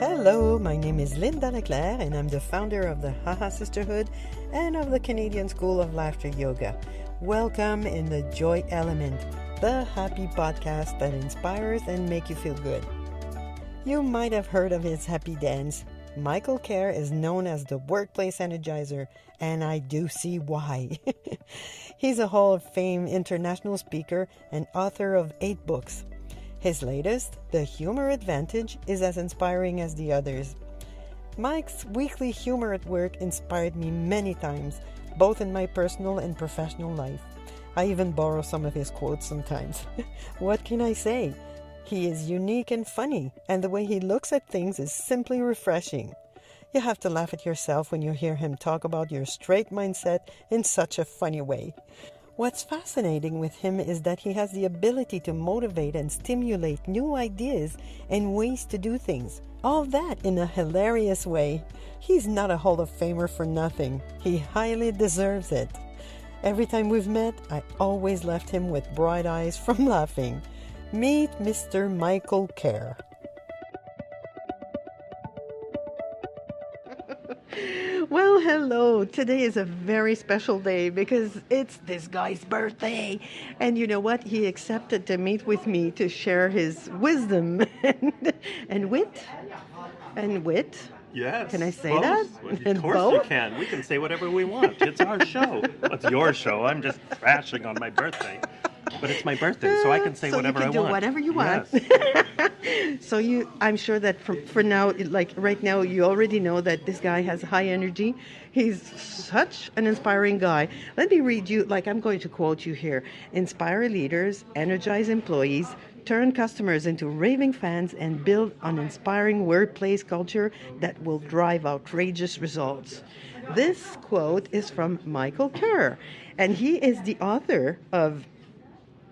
Hello, my name is Linda Leclerc and I'm the founder of the Haha Sisterhood and of the Canadian School of Laughter Yoga. Welcome in the Joy Element, the happy podcast that inspires and make you feel good. You might have heard of his happy dance. Michael Kerr is known as the workplace energizer, and I do see why. He's a Hall of Fame international speaker and author of 8 books. His latest, The Humor Advantage, is as inspiring as the others. Mike's weekly humor at work inspired me many times, both in my personal and professional life. I even borrow some of his quotes sometimes. What can I say? He is unique and funny, and the way he looks at things is simply refreshing. You have to laugh at yourself when you hear him talk about your straight mindset in such a funny way. What's fascinating with him is that he has the ability to motivate and stimulate new ideas and ways to do things. All that in a hilarious way. He's not a Hall of Famer for nothing. He highly deserves it. Every time we've met, I always left him with bright eyes from laughing. Meet Mr. Michael Kerr. Well, hello. Today is a very special day because it's this guy's birthday. And you know what? He accepted to meet with me to share his wisdom and wit. And wit. Yes. Can I say both. that? Of course you can. We can say whatever we want. It's our show. It's your show. I'm just crashing on my birthday. But it's my birthday, so I can say whatever I want. So you can do whatever you want. Yes. So I'm sure that for now, like right now, you already know that this guy has high energy. He's such an inspiring guy. Let me read you, I'm going to quote you here. Inspire leaders, energize employees, turn customers into raving fans, and build an inspiring workplace culture that will drive outrageous results. This quote is from Michael Kerr, and he is the author of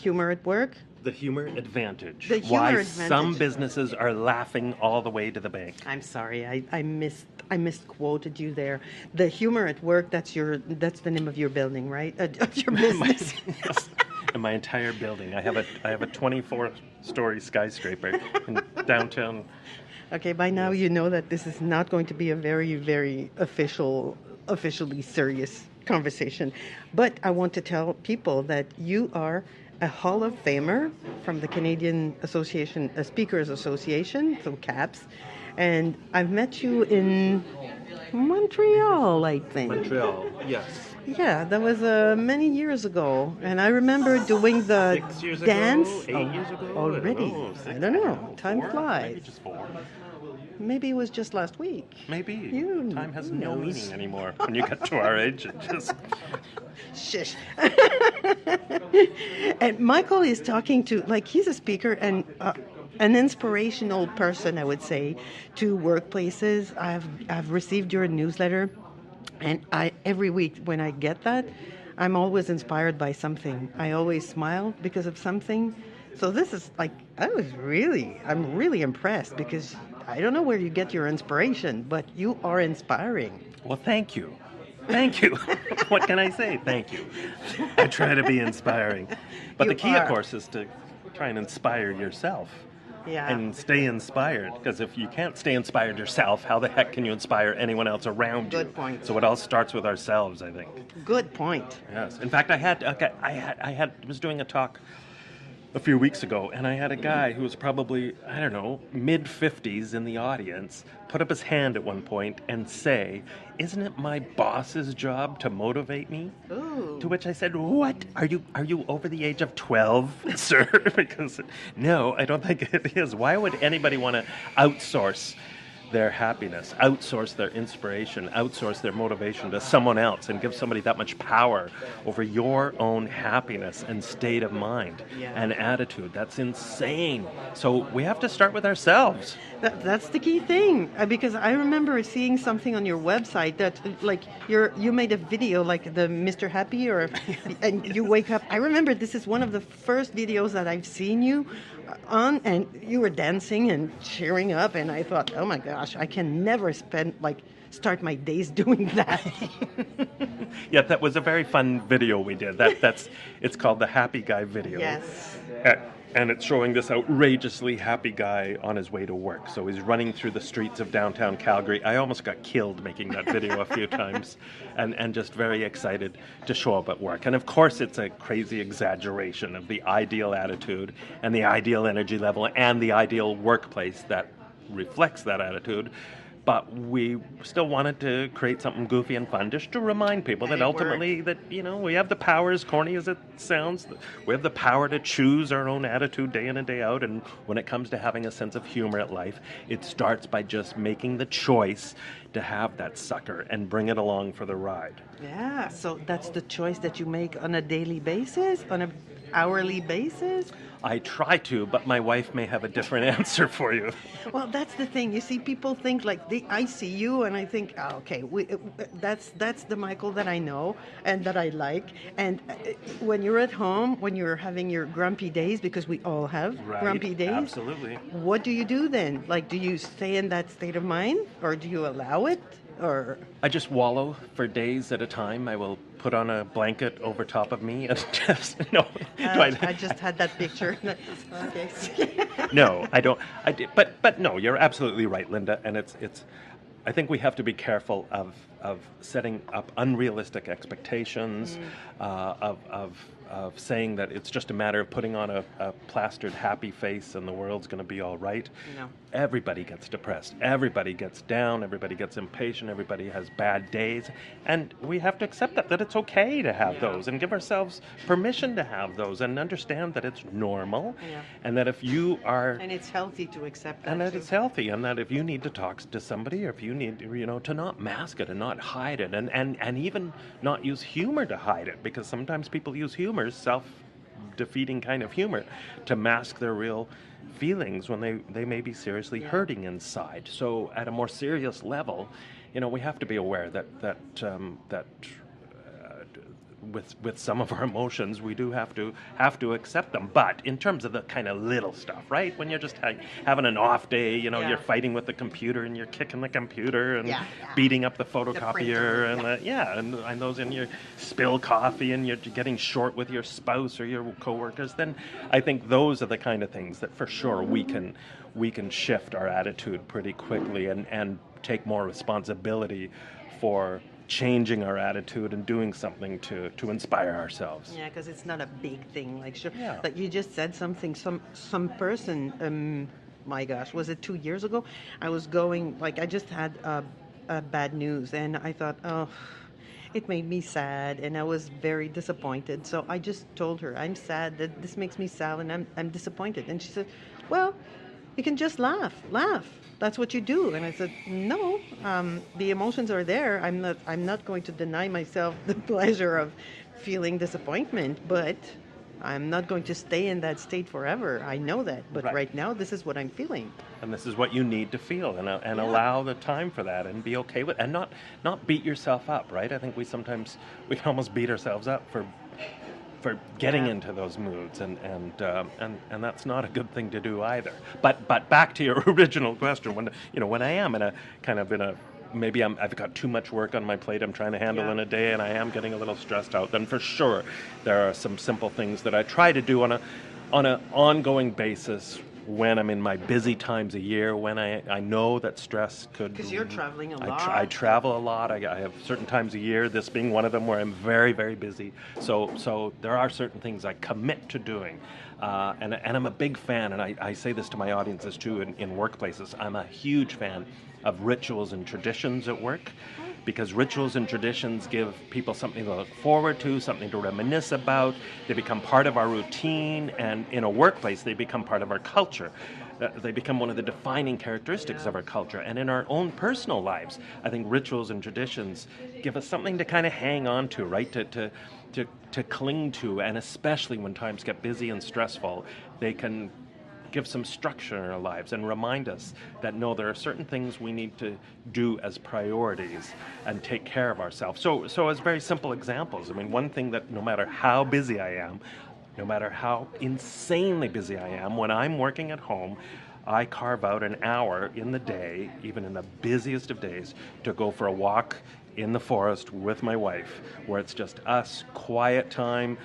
Humor at Work. The Humor Advantage. The Humor Why Advantage. some businesses are laughing all the way to the bank. I'm sorry, I misquoted you there. The Humor at Work. That's the name of your building, right? Of your business. Yes. And my entire building. I have a 24-story skyscraper in downtown. Okay, by now you know that this is not going to be a very, very officially serious conversation. But I want to tell people that you are a Hall of Famer from the Canadian Association, Speakers Association, so CAPS. And I've met you in Montreal, I think. Montreal, yes. Yeah, that was many years ago. And I remember doing the 6 years dance. ago, 8 years ago? Already. I don't know. Time 4? flies. Maybe just 4. Maybe it was just last week. Maybe. Who Time has no knows? meaning anymore. When you get to our age, it just... Shush. And Michael is talking to, he's a speaker and an inspirational person, I would say, to workplaces. I've received your newsletter, and every week when I get that, I'm always inspired by something. I always smile because of something. So this is I'm really impressed because I don't know where you get your inspiration, but you are inspiring. Well, thank you. Thank you. What can I say? Thank you. I try to be inspiring. But You the key, are. of course, is to try and inspire yourself. Yeah. And stay inspired. Because if you can't stay inspired yourself, how the heck can you inspire anyone else around you? Good point. So it all starts with ourselves, I think. Good point. Yes. In fact, I was doing a talk a few weeks ago, and I had a guy who was probably, mid-50s in the audience, put up his hand at one point and say, "Isn't it my boss's job to motivate me?" Ooh. To which I said, "What? Are you over the age of 12, sir?" Because, no, I don't think it is. Why would anybody want to outsource their happiness, outsource their inspiration, outsource their motivation to someone else and give somebody that much power over your own happiness and state of mind and attitude? That's insane. So we have to start with ourselves. That's the key thing, because I remember seeing something on your website that you made a video like the Mr. Happy and you wake up. I remember this is one of the first videos that I've seen you on, and you were dancing and cheering up, and I thought, oh my gosh, I can never spend start my days doing that. Yeah, that was a very fun video we did. It's called the Happy Guy video. Yes. And it's showing this outrageously happy guy on his way to work. So he's running through the streets of downtown Calgary. I almost got killed making that video a few times, and just very excited to show up at work. And of course, it's a crazy exaggeration of the ideal attitude and the ideal energy level and the ideal workplace that reflects that attitude. But we still wanted to create something goofy and fun, just to remind people that ultimately that, we have the power, as corny as it sounds, we have the power to choose our own attitude day in and day out. And when it comes to having a sense of humor at life, it starts by just making the choice to have that sucker and bring it along for the ride. Yeah, so that's the choice that you make on a daily basis, on an hourly basis? I try to, but my wife may have a different answer for you. Well, that's the thing. You see, people think like I see you, and I think, oh, okay, that's the Michael that I know and that I like. And when you're at home, when you're having your grumpy days, because we all have grumpy days, absolutely. What do you do then? Like, do you stay in that state of mind, or do you allow it, or? I just wallow for days at a time. I will put on a blanket over top of me and just I just had that picture. Okay. No, I don't. But no, you're absolutely right, Linda. And it's. I think we have to be careful of setting up unrealistic expectations, of saying that it's just a matter of putting on a plastered happy face and the world's going to be all right. No. Everybody gets depressed. Everybody gets down. Everybody gets impatient. Everybody has bad days. And we have to accept that it's okay to have those and give ourselves permission to have those and understand that it's normal and that if you are... And it's healthy to accept that, and that too. it's healthy, and that if you need to talk to somebody, or if you need, to not mask it and not hide it, and even not use humor to hide it, because sometimes people use humor, self-defeating kind of humor, to mask their real feelings when they may be seriously hurting inside. So at a more serious level, we have to be aware that with some of our emotions, we do have to accept them. But in terms of the kind of little stuff, right? When you're just having an off day, you're fighting with the computer and you're kicking the computer and beating up the photocopier and those, and you spill coffee and you're getting short with your spouse or your coworkers, then I think those are the kind of things that for sure we can shift our attitude pretty quickly and take more responsibility for changing our attitude and doing something to inspire ourselves. Yeah, because it's not a big thing. Like, sure, like you just said something. Some person, my gosh, was it 2 years ago? I was going, like, I just had bad news, and I thought, oh, it made me sad, and I was very disappointed. So I just told her, I'm sad that this makes me sad, and I'm disappointed. And she said, well, you can just laugh. That's what you do. And I said, no, the emotions are there. I'm not going to deny myself the pleasure of feeling disappointment, but I'm not going to stay in that state forever. I know that. But right now, this is what I'm feeling. And this is what you need to feel, and allow the time for that, and be okay with it, and not beat yourself up, right? I think we can almost beat ourselves up for getting into those moods, and that's not a good thing to do either. But back to your original question, when I am maybe I've got too much work on my plate I'm trying to handle in a day, and I am getting a little stressed out, then for sure there are some simple things that I try to do on an ongoing basis when I'm in my busy times of year, when I know that stress could... Because you're traveling a lot. I travel a lot. I have certain times of year, this being one of them, where I'm very, very busy. So there are certain things I commit to doing. And I'm a big fan, and I say this to my audiences too in workplaces, I'm a huge fan of rituals and traditions at work, because rituals and traditions give people something to look forward to, something to reminisce about. They become part of our routine, and in a workplace, they become part of our culture. They become one of the defining characteristics of our culture. And in our own personal lives, I think rituals and traditions give us something to kind of hang on to, right? To cling to, and especially when times get busy and stressful, they can give some structure in our lives and remind us that no, there are certain things we need to do as priorities and take care of ourselves. So as very simple examples, I mean, one thing that no matter how busy I am, no matter how insanely busy I am, when I'm working at home, I carve out an hour in the day, even in the busiest of days, to go for a walk in the forest with my wife, where it's just us, quiet time,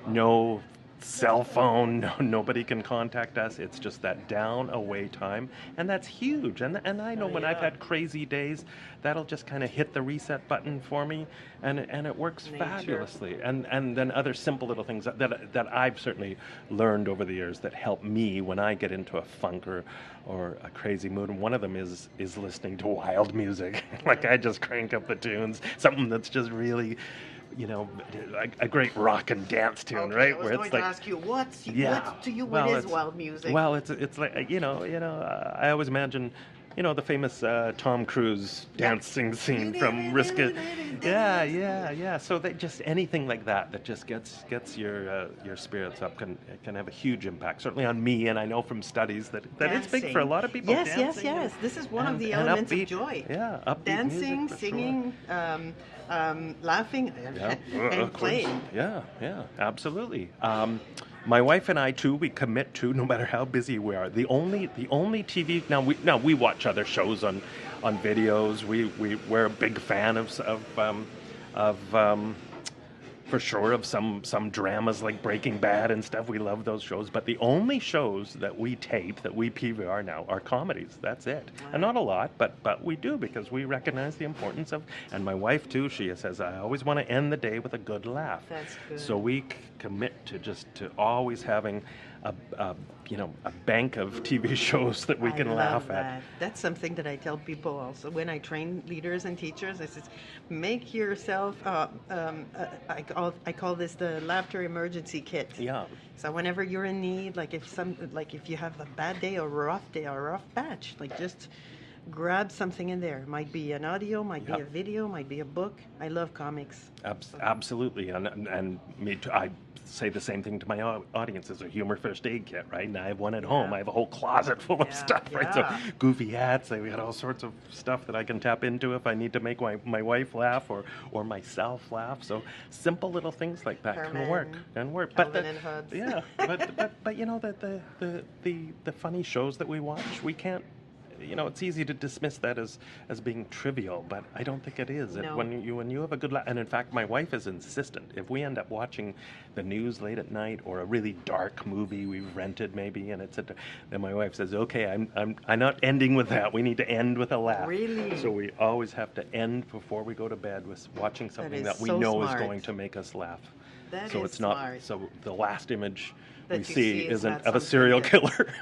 no cell phone, nobody can contact us. It's just that down away time, and that's huge. And I know when I've had crazy days, that'll just kind of hit the reset button for me, and it works fabulously. And then other simple little things that I've certainly learned over the years that help me when I get into a funk or a crazy mood. And one of them is listening to wild music. Like I just crank up the tunes, something that's just really, a great rock and dance tune, right? I was going to ask you, what to you, what is wild music? Well, it's like, I always imagine, the famous Tom Cruise dancing scene from Risky. Yeah. So just anything like that just gets your spirits up can have a huge impact. Certainly on me, and I know from studies that it's big for a lot of people. Yes. This is one of the elements of joy. Yeah, upbeat dancing, music, singing, laughing, and playing. Yeah, absolutely. My wife and I too, we commit to, no matter how busy we are. The only TV now we watch other shows on videos. We're a big fan of for sure of some dramas like Breaking Bad and stuff. We love those shows. But the only shows that we tape, that we PVR now, are comedies. That's it. And not a lot, but we do, because we recognize the importance of, and my wife too, she says, I always want to end the day with a good laugh. That's good. So we commit to always having a bank of TV shows that we can laugh at. That's something that I tell people also when I train leaders and teachers. I says, make yourself. I call this the laughter emergency kit. Yeah. So whenever you're in need, like if you have a bad day or a rough patch, like just grab something in there. Might be an audio, might be a video, might be a book. I love comics. Absolutely, and me too. I say the same thing to my audience. It's a humor first aid kit, right? And I have one at home. I have a whole closet full of stuff, right? So goofy hats. We got all sorts of stuff that I can tap into if I need to make my wife laugh or myself laugh. So simple little things like that can work. Calvin and Hobbes. Yeah, the funny shows that we watch, we can't. It's easy to dismiss that as being trivial, but I don't think it is. No. When you have a good laugh, and in fact, my wife is insistent. If we end up watching the news late at night or a really dark movie we've rented maybe, and then my wife says, "Okay, I'm not ending with that. We need to end with a laugh." Really? So we always have to end before we go to bed with watching something that we know is going to make us laugh. So it's not smart. So the last image that we see is isn't of a serial killer.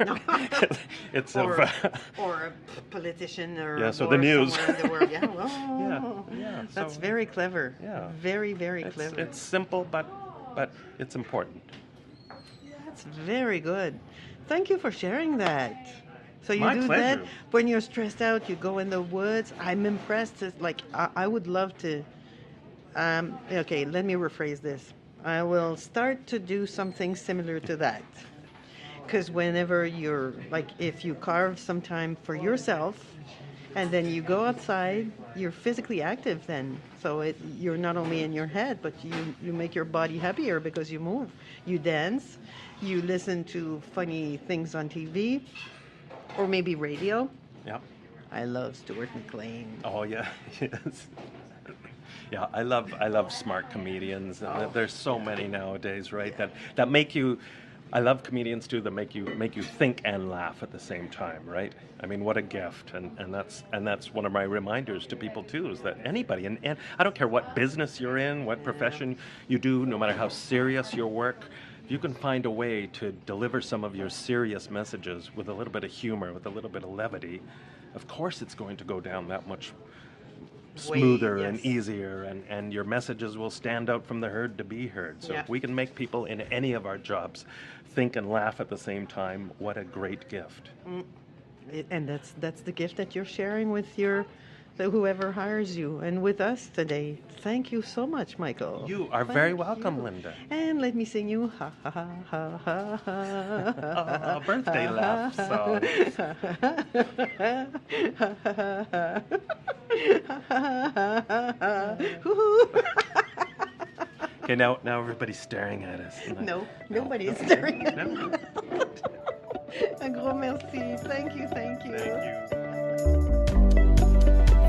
It's or a politician or so the news. In the world. Yeah, well, that's very clever. Yeah, very clever. It's simple, but it's important. That's very good. Thank you for sharing that. So you My do pleasure. that when you're stressed out. You go in the woods. I'm impressed. It's like I would love to. Okay, let me rephrase this. I will start to do something similar to that. Because whenever you're, like, if you carve some time for yourself and then you go outside, you're physically active then. So you're not only in your head, but you make your body happier because you move. You dance, you listen to funny things on TV or maybe radio. Yeah. I love Stuart McLean. Oh, yeah. Yes. Yeah, I love smart comedians. And there's so many nowadays, right? That make you. I love comedians too that make you think and laugh at the same time, right? I mean, what a gift, and that's one of my reminders to people too, is that anybody, and I don't care what business you're in, what profession you do, no matter how serious your work, if you can find a way to deliver some of your serious messages with a little bit of humor, with a little bit of levity, of course it's going to go down that much smoother and easier, and your messages will stand out from the herd to be heard. So if we can make people in any of our jobs think and laugh at the same time, what a great gift. And that's the gift that you're sharing with whoever hires you and with us today. Thank you so much, Michael. You are very welcome, Linda. And let me sing you ha ha ha ha ha ha. Birthday laugh song. Okay, now everybody's staring at us. No, nobody's staring at us. No. Un gros merci. Thank you, thank you. Thank you.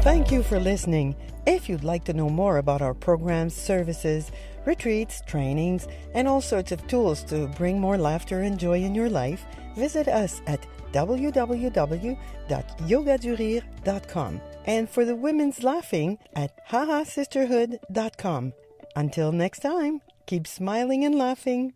Thank you for listening. If you'd like to know more about our programs, services, retreats, trainings, and all sorts of tools to bring more laughter and joy in your life, visit us at www.yogadurir.com. And for the women's laughing at hahasisterhood.com. Until next time, keep smiling and laughing.